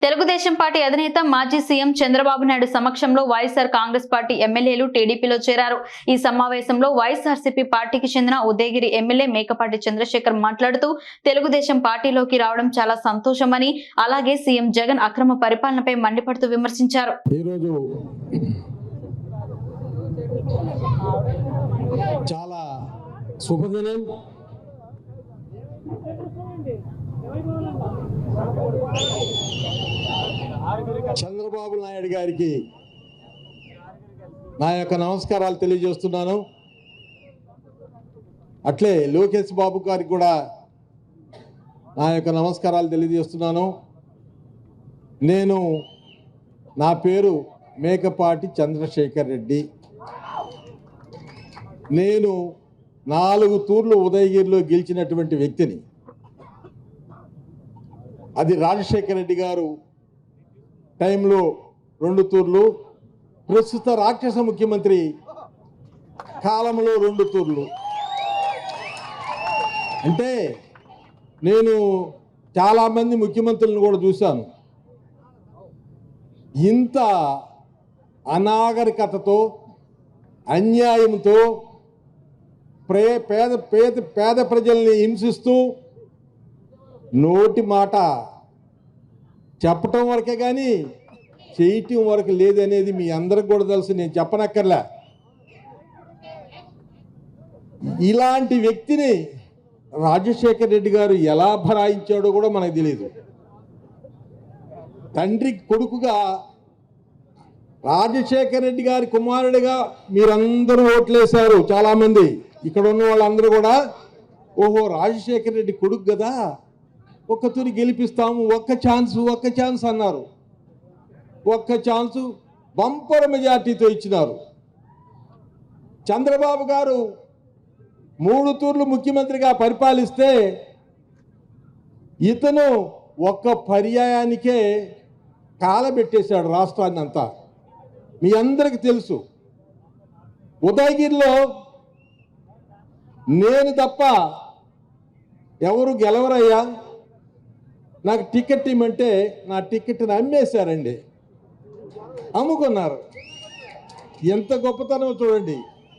Telugu Desam party అధినేత మాజీ CM Chandrababu Naidu సమక్షంలో వైఎస్ఆర్ కాంగ్రెస్ పార్టీ ఎమ్మెల్యేలు టీడీపీలో చేరారు. ఈ సమావేశంలో వైఎస్ఆర్సీపీ పార్టీకి చెందిన ఉదయగిరి ఎమ్మెల్యే మేకపాటి చంద్రశేఖర్ మాట్లాడుతూ తెలుగుదేశం పార్టీలోకి రావడం చాలా సంతోషమని, అలాగే సీఎం జగన్ అక్రమ పరిపాలనపై మండిపడుతూ విమర్శించారు. చాలా శుభదినం. చంద్రబాబు నాయుడు గారికి నా యొక్క నమస్కారాలు తెలియజేస్తున్నాను. అట్లే లోకేష్ బాబు గారికి కూడా నా యొక్క నమస్కారాలు తెలియజేస్తున్నాను. నా పేరు మేకపాటి చంద్రశేఖర్ రెడ్డి. నేను 4 తూర్లు ఉదయగిరిలో గెలిచినటువంటి వ్యక్తిని. అది రాజశేఖర రెడ్డి గారు టైంలో 2 తూర్లు, ప్రస్తుత రాక్షస ముఖ్యమంత్రి కాలంలో 2 తూర్లు. అంటే నేను చాలామంది ముఖ్యమంత్రులను కూడా చూశాను. ఇంత అనాగరికతతో, అన్యాయంతో పేద ప్రజల్ని హింసిస్తూ నోటి మాట చెప్పటం వరకే కానీ చేయటం వరకు లేదనేది మీ అందరికి కూడా తెలుసు, నేను చెప్పనక్కర్లే. ఇలాంటి వ్యక్తిని రాజశేఖర రెడ్డి గారు ఎలా భరాయించాడో కూడా మనకు తెలియదు. తండ్రి కొడుకుగా రాజశేఖర రెడ్డి గారి కుమారుడిగా మీరందరూ ఓట్లేశారు. చాలామంది ఇక్కడ ఉన్న వాళ్ళందరూ కూడా ఓహో రాజశేఖర రెడ్డి కొడుకు కదా, ఒక్క తూరి గెలిపిస్తాము, ఒక్క ఛాన్స్ అన్నారు. ఒక్క ఛాన్సు బంపర్ మెజార్టీతో ఇచ్చినారు. చంద్రబాబు గారు 3 తూర్లు ముఖ్యమంత్రిగా పరిపాలిస్తే ఇతను ఒక్క పర్యాయానికే కాలబెట్టేశాడు రాష్ట్రాన్ని అంతా. మీ అందరికీ తెలుసు. ఉదయగిరిలో నేను తప్ప ఎవరు గెలవరయ్యా, నాకు టికెట్ ఇమ్మంటే నా టికెట్ని అమ్మేశారండి, అమ్ముకున్నారు. ఎంత గొప్పతనం చూడండి.